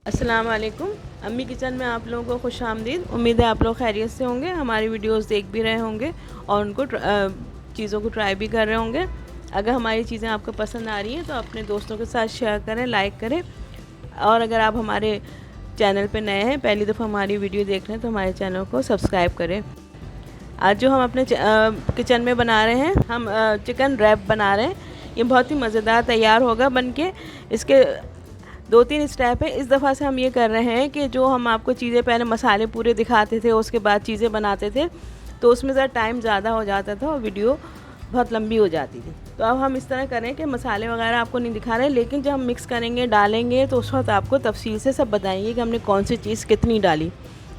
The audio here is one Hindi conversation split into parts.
अस्सलाम वालेकुम। अम्मी किचन में आप लोगों को खुश आमदीद। उम्मीद है आप लोग खैरियत से होंगे, हमारी वीडियोस देख भी रहे होंगे और उनको चीज़ों को ट्राई भी कर रहे होंगे। अगर हमारी चीज़ें आपको पसंद आ रही हैं तो अपने दोस्तों के साथ शेयर करें, लाइक करें। और अगर आप हमारे चैनल पे नए हैं, पहली दफ़ा हमारी वीडियो देख रहे हैं, तो हमारे चैनल को सब्सक्राइब करें। आज जो हम अपने किचन में बना रहे हैं, हम चिकन रैप बना रहे हैं। ये बहुत ही मज़ेदार तैयार होगा बनके। इसके 2-3 स्टेप है। इस दफ़ा से हम ये कर रहे हैं कि जो हम आपको चीज़ें पहले मसाले पूरे दिखाते थे, उसके बाद चीज़ें बनाते थे, तो उसमें ज़रा टाइम ज़्यादा हो जाता था और वीडियो बहुत लंबी हो जाती थी। तो अब हम इस तरह करें कि मसाले वगैरह आपको नहीं दिखा रहे, लेकिन जब हम मिक्स करेंगे, डालेंगे, तो उस वक्त आपको तफसील से सब बताएंगे कि हमने कौन सी चीज़ कितनी डाली।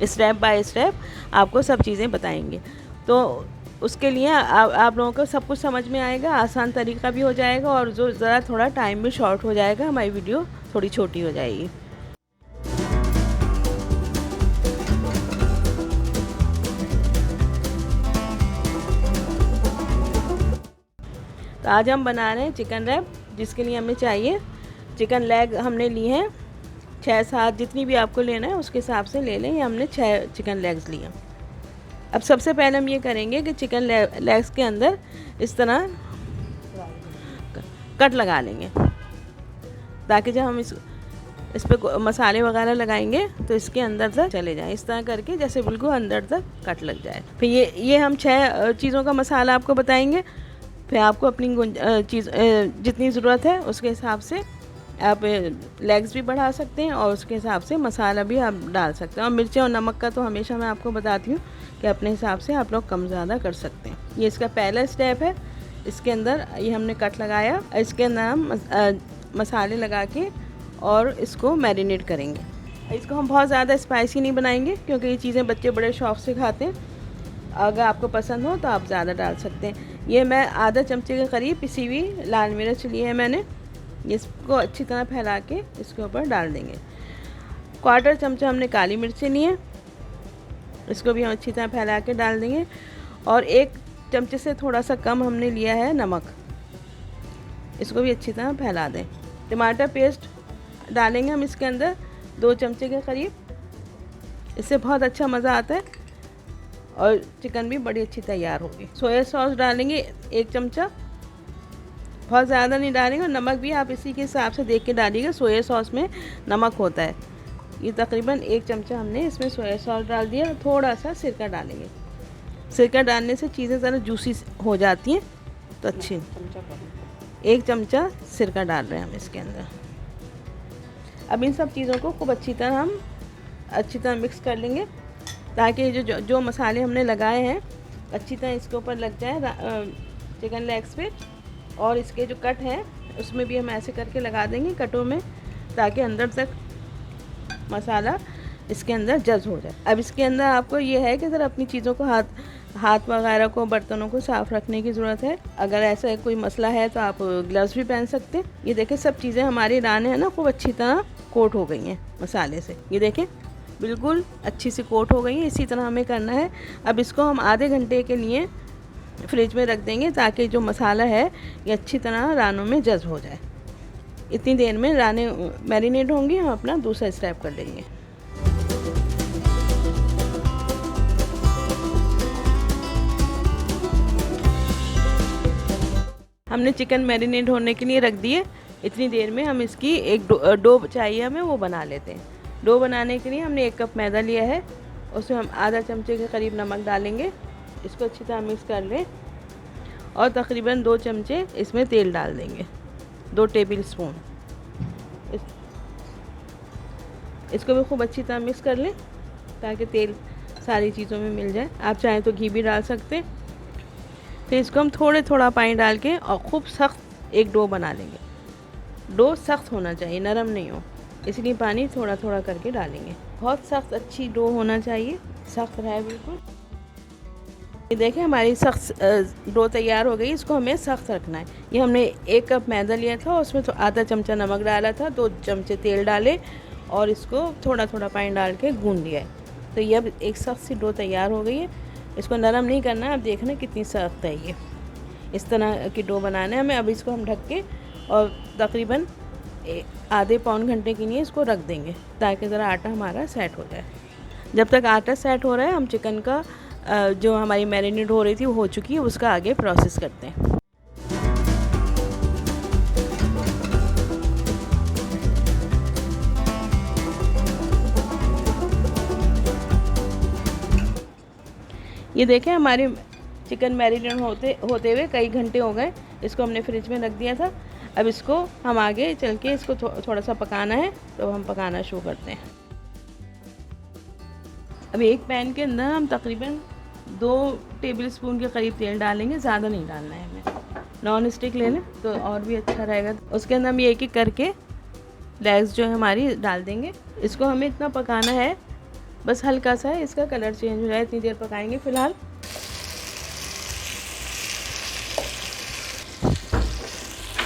स्टेप बाय स्टेप आपको सब चीज़ें बताएंगे। तो उसके लिए आप लोगों को सब कुछ समझ में आएगा, आसान तरीका भी हो जाएगा और जो ज़रा थोड़ा टाइम भी शॉर्ट हो जाएगा, हमारी वीडियो थोड़ी छोटी हो जाएगी। तो आज हम बना रहे हैं चिकन रैप, जिसके लिए हमें चाहिए चिकन लेग। हमने लिए हैं 6-7, जितनी भी आपको लेना है उसके हिसाब से ले लें। हमने 6 चिकन लेग्स लिए। अब सबसे पहले हम ये करेंगे कि चिकन लेग्स के अंदर इस तरह कट लगा लेंगे, ताकि जब हम इस पे मसाले वगैरह लगाएंगे तो इसके अंदर तक चले जाएं। इस तरह करके जैसे बिल्कुल अंदर तक कट लग जाए। फिर ये हम 6 चीज़ों का मसाला आपको बताएंगे। फिर आपको अपनी चीज़ जितनी ज़रूरत है उसके हिसाब से आप लेग्स भी बढ़ा सकते हैं और उसके हिसाब से मसाला भी आप डाल सकते हैं। और मिर्चें और नमक का तो हमेशा मैं आपको बताती हूँ कि अपने हिसाब से आप लोग कम ज़्यादा कर सकते हैं। ये इसका पहला स्टेप है। इसके अंदर ये हमने कट लगाया, इसके अंदर हम मसाले लगा के और इसको मैरिनेट करेंगे। इसको हम बहुत ज़्यादा स्पाइसी नहीं बनाएंगे, क्योंकि ये चीज़ें बच्चे बड़े शौक़ से खाते हैं। अगर आपको पसंद हो तो आप ज़्यादा डाल सकते हैं। ये मैं आधा चमचे के करीब पिसी हुई लाल मिर्च ली है मैंने। इसको अच्छी तरह फैला के इसके ऊपर डाल देंगे। 1/4 चमचा हमने काली मिर्चें ली हैं, इसको भी हम अच्छी तरह फैला के डाल देंगे। और 1 चमचे से थोड़ा सा कम हमने लिया है नमक, इसको भी अच्छी तरह फैला दें। टमाटर पेस्ट डालेंगे हम इसके अंदर 2 चमचे के करीब, इससे बहुत अच्छा मज़ा आता है और चिकन भी बड़ी अच्छी तैयार होगी। सोया सॉस डालेंगे 1 चमचा, बहुत ज़्यादा नहीं डालेंगे। और नमक भी आप इसी के हिसाब से देख के डालिएगा, सोया सॉस में नमक होता है। ये तकरीबन 1 चमचा हमने इसमें सोया सॉस डाल दिया। थोड़ा सा सिरका डालेंगे, सिरका डालने से चीज़ें ज़रा जूसी हो जाती हैं तो अच्छी। 1 चमचा सिरका डाल रहे हैं हम इसके अंदर। अब इन सब चीज़ों को खूब अच्छी तरह मिक्स कर लेंगे, ताकि जो मसाले हमने लगाए हैं अच्छी तरह इसके ऊपर लग जाए चिकन लेग्स पे। और इसके जो कट हैं उसमें भी हम ऐसे करके लगा देंगे कटों में, ताकि अंदर तक मसाला इसके अंदर जज़्ब हो जाए। अब इसके अंदर आपको ये है कि ज़रा अपनी चीज़ों को हाथ वगैरह को, बर्तनों को साफ़ रखने की ज़रूरत है। अगर ऐसा कोई मसला है तो आप ग्लव्स भी पहन सकते हैं। ये देखें सब चीज़ें हमारी रानें हैं ना खूब अच्छी तरह कोट हो गई हैं मसाले से। ये देखें बिल्कुल अच्छी सी कोट हो गई है। इसी तरह हमें करना है। अब इसको हम आधे घंटे के लिए फ्रिज में रख देंगे, ताकि जो मसाला है ये अच्छी तरह रानों में जज़्ब हो जाए। इतनी देर में रानें मैरिनेट होंगी, हम अपना दूसरा स्टेप कर लेंगे। हमने चिकन मैरिनेट होने के लिए रख दिए। इतनी देर में हम इसकी एक डो चाहिए हमें, वो बना लेते हैं। डो बनाने के लिए हमने 1 कप मैदा लिया है, उसमें हम आधा चमचे के करीब नमक डालेंगे। इसको अच्छी तरह मिक्स कर लें और तकरीबन 2 चमचे इसमें तेल डाल देंगे, 2 टेबल स्पून। इसको भी खूब अच्छी तरह मिक्स कर लें, ताकि तेल सारी चीज़ों में मिल जाए। आप चाहें तो घी भी डाल सकते हैं। फिर इसको हम थोड़ा पानी डाल के और खूब सख्त एक डो बना लेंगे। डो सख्त होना चाहिए, नरम नहीं हो, इसलिए पानी थोड़ा करके डालेंगे। बहुत सख्त अच्छी डो होना चाहिए, सख्त रहे बिल्कुल। ये देखें हमारी सख्त डो तैयार हो गई। इसको हमें सख्त रखना है। ये हमने 1 कप मैदा लिया था, उसमें तो आधा चमचा नमक डाला था, 2 चमचे तेल डाले और इसको थोड़ा पानी डाल के गूंद लिया है। तो ये अब एक सख्त सी डो तैयार हो गई है। इसको नरम नहीं करना है। अब देखना कितनी सख्त है ये। इस तरह की डो बनाना है हमें। अब इसको हम ढक के और तकरीबन आधे पौन घंटे के लिए इसको रख देंगे ताकि ज़रा आटा हमारा सेट हो जाए। जब तक आटा सेट हो रहा है हम चिकन का जो हमारी मैरिनेट हो रही थी वो हो चुकी है, उसका आगे प्रोसेस करते हैं। ये देखें हमारे चिकन मैरिनेट होते हुए कई घंटे हो गए। इसको हमने फ्रिज में रख दिया था। अब इसको हम आगे चल के इसको थोड़ा सा पकाना है, तो हम पकाना शुरू करते हैं। अब एक पैन के अंदर हम तकरीबन 2 टेबलस्पून के करीब तेल डालेंगे, ज़्यादा नहीं डालना है हमें। नॉन स्टिक ले लें तो और भी अच्छा रहेगा। उसके अंदर हम एक एक करके लेग्स जो है हमारी डाल देंगे। इसको हमें इतना पकाना है बस हल्का सा इसका कलर चेंज हो जाए, इतनी देर पकाएंगे फ़िलहाल।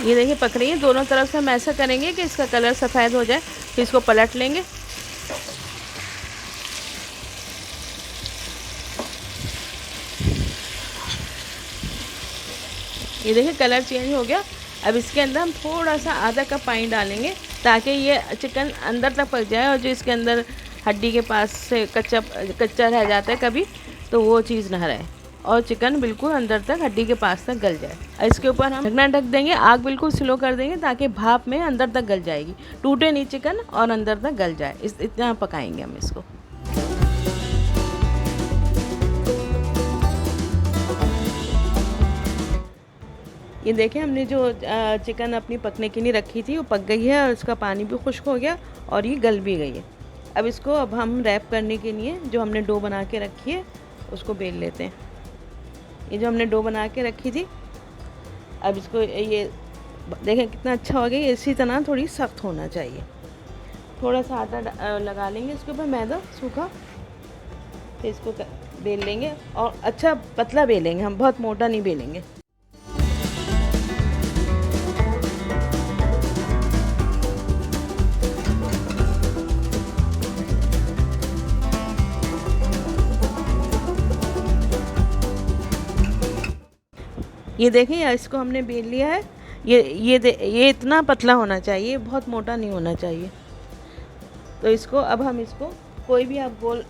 ये देखिए पक रही है, दोनों तरफ से हम ऐसा करेंगे कि इसका कलर सफ़ेद हो जाए, फिर इसको पलट लेंगे। ये देखिए कलर चेंज हो गया। अब इसके अंदर हम थोड़ा सा आधा कप पानी डालेंगे ताकि ये चिकन अंदर तक पक जाए और जो इसके अंदर हड्डी के पास से कच्चा रह जाता है कभी, तो वो चीज़ ना रहे और चिकन बिल्कुल अंदर तक हड्डी के पास तक गल जाए। इसके ऊपर हम ढकना ढक देंगे, आग बिल्कुल स्लो कर देंगे ताकि भाप में अंदर तक गल जाएगी, टूटे नहीं चिकन और अंदर तक गल जाए। इतना पकाएंगे हम इसको। ये देखें हमने जो चिकन अपनी पकने के लिए रखी थी वो पक गई है और इसका पानी भी खुश्क हो गया और ये गल भी गई है। अब हम रैप करने के लिए जो हमने डो बना के रखी है उसको बेल लेते हैं। ये जो हमने डो बना के रखी थी, अब इसको ये देखें कितना अच्छा हो गया। इसी तरह थोड़ी सख्त होना चाहिए। थोड़ा सा आटा लगा लेंगे इसके ऊपर, मैदा सूखा, फिर इसको बेल लेंगे और अच्छा पतला बेलेंगे हम, बहुत मोटा नहीं बेलेंगे। ये देखें इसको हमने बेल लिया है। ये इतना पतला होना चाहिए, बहुत मोटा नहीं होना चाहिए। तो इसको अब हम इसको कोई भी आप गोल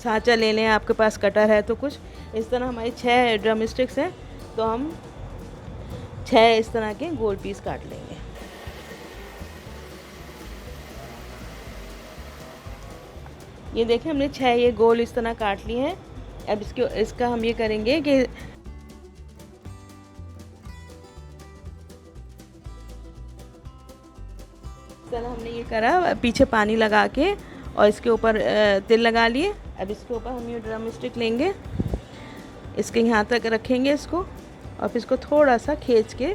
साँचा ले लें, आपके पास कटर है तो कुछ इस तरह। हमारी 6 ड्रम स्टिक्स हैं तो हम 6 इस तरह के गोल पीस काट लेंगे। ये देखें हमने 6 ये गोल इस तरह काट लिए हैं। अब इसका हम ये करेंगे कि तरह हमने ये करा, पीछे पानी लगा के और इसके ऊपर तिल लगा लिए। अब इसके ऊपर हम ये ड्रम स्टिक लेंगे, इसके यहाँ तक रखेंगे इसको और फिर इसको थोड़ा सा खींच के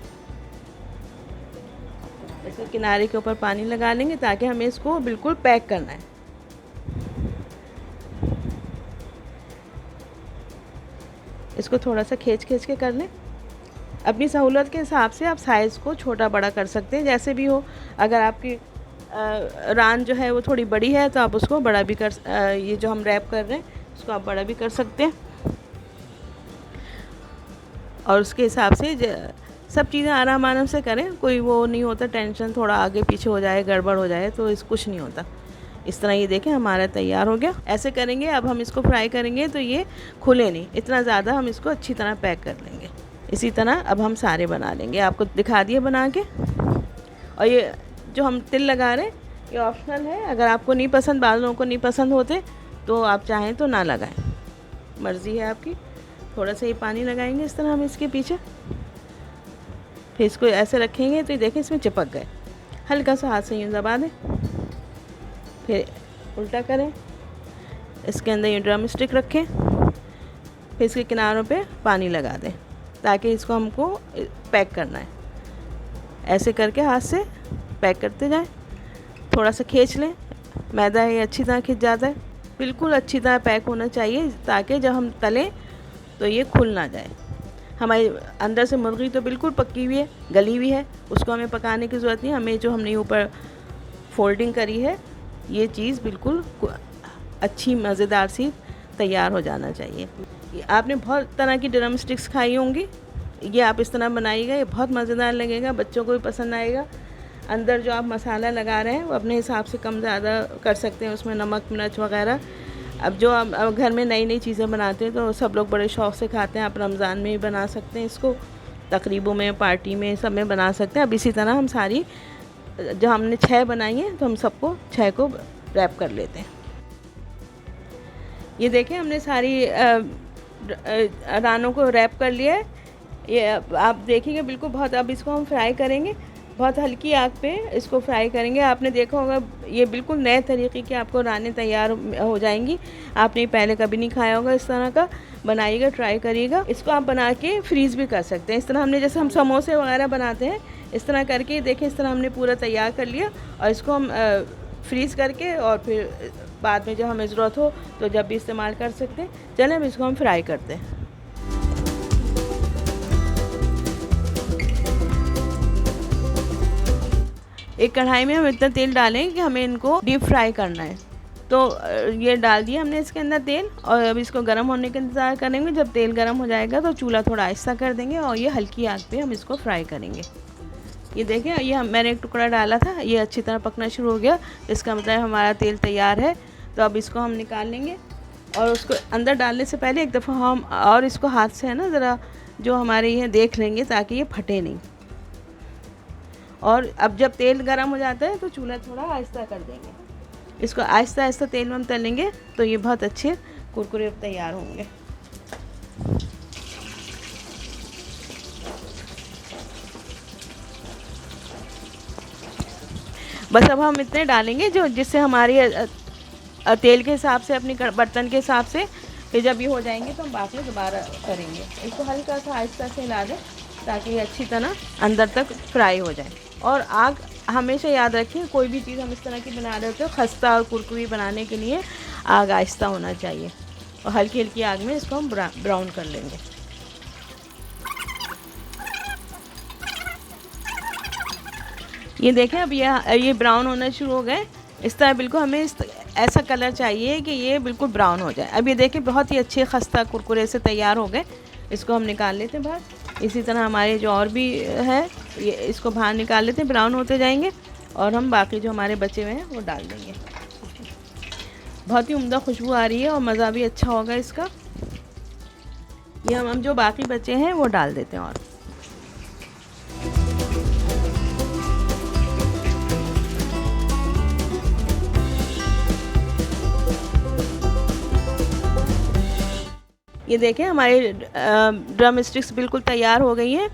इसके किनारे के ऊपर पानी लगा लेंगे ताकि हमें इसको बिल्कुल पैक करना है। इसको थोड़ा सा खींच के कर लें। अपनी सहूलत के हिसाब से आप साइज़ को छोटा बड़ा कर सकते हैं, जैसे भी हो। अगर आपकी रान जो है वो थोड़ी बड़ी है तो आप उसको बड़ा भी ये जो हम रैप कर रहे हैं उसको आप बड़ा भी कर सकते हैं। और उसके हिसाब से सब चीज़ें आराम से करें, कोई वो नहीं होता टेंशन, थोड़ा आगे पीछे हो जाए, गड़बड़ हो जाए तो कुछ नहीं होता। इस तरह ये देखें हमारा तैयार हो गया। ऐसे करेंगे। अब हम इसको फ्राई करेंगे तो ये खुले नहीं, इतना ज़्यादा हम इसको अच्छी तरह पैक कर लेंगे। इसी तरह अब हम सारे बना लेंगे, आपको दिखा दिए बना के। और ये जो हम तिल लगा रहे हैं ये ऑप्शनल है, अगर आपको नहीं पसंद, बाद लोगों को नहीं पसंद होते तो आप चाहें तो ना लगाएं, मर्ज़ी है आपकी। थोड़ा सा ही पानी लगाएंगे इस तरह हम इसके पीछे, फिर इसको ऐसे रखेंगे तो ये देखें इसमें चिपक गए। हल्का सा हाथ से यूँ दबा दें, फिर उल्टा करें, इसके अंदर ये ड्रम स्टिक रखें, फिर इसके किनारों पे पानी लगा दें ताकि इसको हमको पैक करना है। ऐसे करके हाथ से पैक करते जाएं। थोड़ा सा खींच लें, मैदा ये अच्छी तरह खिंच जाता है। बिल्कुल अच्छी तरह पैक होना चाहिए ताकि जब हम तलें तो ये खुल ना जाए। हमारी अंदर से मुर्गी तो बिल्कुल पकी हुई है, गली हुई है, उसको हमें पकाने की ज़रूरत नहीं। हमें जो हमने ऊपर फोल्डिंग करी है ये चीज़ बिल्कुल अच्छी मज़ेदार सी तैयार हो जाना चाहिए। आपने बहुत तरह की ड्रम स्टिक्स खाई होंगी, ये आप इस तरह बनाइएगा, ये बहुत मज़ेदार लगेगा, बच्चों को भी पसंद आएगा। अंदर जो आप मसाला लगा रहे हैं वो अपने हिसाब से कम ज़्यादा कर सकते हैं, उसमें नमक मिर्च वगैरह। अब जो आप घर में नई नई चीज़ें बनाते हैं तो सब लोग बड़े शौक़ से खाते हैं। आप रमज़ान में भी बना सकते हैं इसको, तकरीबों में, पार्टी में, सब में बना सकते हैं। अब इसी तरह हम सारी जो हमने 6 बनाई हैं तो हम सबको 6 को रैप कर लेते हैं। ये देखिए हमने सारी रानों को रैप कर लिया है। ये आप देखिएगा बिल्कुल बहुत, अब इसको हम फ्राई करेंगे, बहुत हल्की आग पे इसको फ्राई करेंगे। आपने देखा होगा ये बिल्कुल नए तरीके की आपको रानें तैयार हो जाएंगी। आपने पहले कभी नहीं खाया होगा, इस तरह का बनाइएगा, ट्राई करिएगा। इसको आप बना के फ्रीज़ भी कर सकते हैं। इस तरह हमने जैसे हम समोसे वगैरह बनाते हैं, इस तरह करके देखिए, इस तरह हमने पूरा तैयार कर लिया और इसको हम फ्रीज़ करके और फिर बाद में जब हमें ज़रूरत हो तो जब भी इस्तेमाल कर सकते हैं। चलें अब इसको हम फ्राई करते हैं। एक कढ़ाई में हम इतना तेल डालें कि हमें इनको डीप फ्राई करना है। तो ये डाल दिया हमने इसके अंदर तेल और अब इसको गर्म होने का इंतज़ार करेंगे। जब तेल गर्म हो जाएगा तो चूल्हा थोड़ा आहिस्ता कर देंगे और ये हल्की आग पे हम इसको फ्राई करेंगे। ये देखें, ये मैंने एक टुकड़ा डाला था, ये अच्छी तरह पकना शुरू हो गया, इसका मतलब हमारा तेल तैयार है। तो अब इसको हम निकाल लेंगे और उसको अंदर डालने से पहले एक दफ़ा हम और इसको हाथ से है ना ज़रा जो हमारे ये देख लेंगे ताकि ये फटे नहीं। और अब जब तेल गर्म हो जाता है तो चूल्हा थोड़ा आहिस्ता कर देंगे। इसको आहिस्ता आहिस्ता तेल में हम तलेंगे तो ये बहुत अच्छे कुरकुरे तैयार होंगे। बस अब हम इतने डालेंगे जो जिससे हमारी तेल के हिसाब से, अपनी बर्तन के हिसाब से, फिर जब ये हो जाएंगे तो हम बाकी दोबारा करेंगे। इसको हल्का सा आहिस्ता से हिला दें ताकि ये अच्छी तरह अंदर तक फ्राई हो जाए। और आग हमेशा याद रखें, कोई भी चीज़ हम इस तरह की बना रहे होते हैं खस्ता और कुरकुरी बनाने के लिए आग आहिस्ता होना चाहिए और हल्की हल्की आग में इसको हम ब्राउन कर लेंगे। ये देखें अब ये ब्राउन होना शुरू हो गए। इस तरह बिल्कुल हमें ऐसा कलर चाहिए कि ये बिल्कुल ब्राउन हो जाए। अब ये देखें बहुत ही अच्छे खस्ता कुरकुरे से तैयार हो गए। इसको हम निकाल लेते हैं बाहर। इसी तरह हमारे जो और भी है ये इसको बाहर निकाल लेते हैं, ब्राउन होते जाएंगे और हम बाकी जो हमारे बचे हुए हैं वो डाल देंगे। बहुत ही उम्दा खुशबू आ रही है और मज़ा भी अच्छा होगा इसका। ये हम जो बाकी बचे हैं वो डाल देते हैं। और ये देखें हमारे ड्रम स्टिक्स बिल्कुल तैयार हो गई हैं।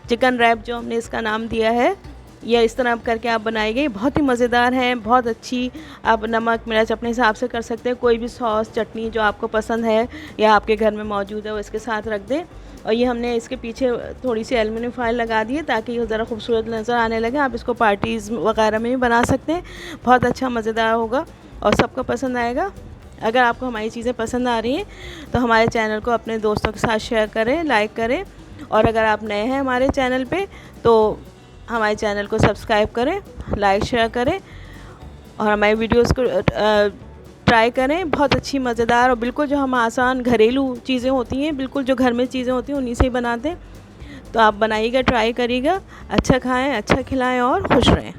चिकन रैप जो हमने इसका नाम दिया है, ये इस तरह करके आप बनाएंगे, बहुत ही मज़ेदार है, बहुत अच्छी। आप नमक मिर्च अपने हिसाब से कर सकते हैं, कोई भी सॉस चटनी जो आपको पसंद है या आपके घर में मौजूद है वो इसके साथ रख दें। और ये हमने इसके पीछे थोड़ी सी एल्युमिनियम फॉइल लगा दी है ताकि ये ज़रा खूबसूरत नज़र आने लगे। आप इसको पार्टीज़ वगैरह में भी बना सकते हैं, बहुत अच्छा मज़ेदार होगा और सबको पसंद आएगा। अगर आपको हमारी चीज़ें पसंद आ रही हैं तो हमारे चैनल को अपने दोस्तों के साथ शेयर करें, लाइक करें। और अगर आप नए हैं हमारे चैनल पे तो हमारे चैनल को सब्सक्राइब करें, लाइक शेयर करें और हमारी वीडियोस को ट्राई करें। बहुत अच्छी मज़ेदार और बिल्कुल जो हम आसान घरेलू चीज़ें होती हैं, बिल्कुल जो घर में चीज़ें होती हैं उन्हीं से ही बनाते हैं। तो आप बनाइएगा, ट्राई करिएगा, अच्छा खाएँ, अच्छा खिलाएँ और खुश रहें।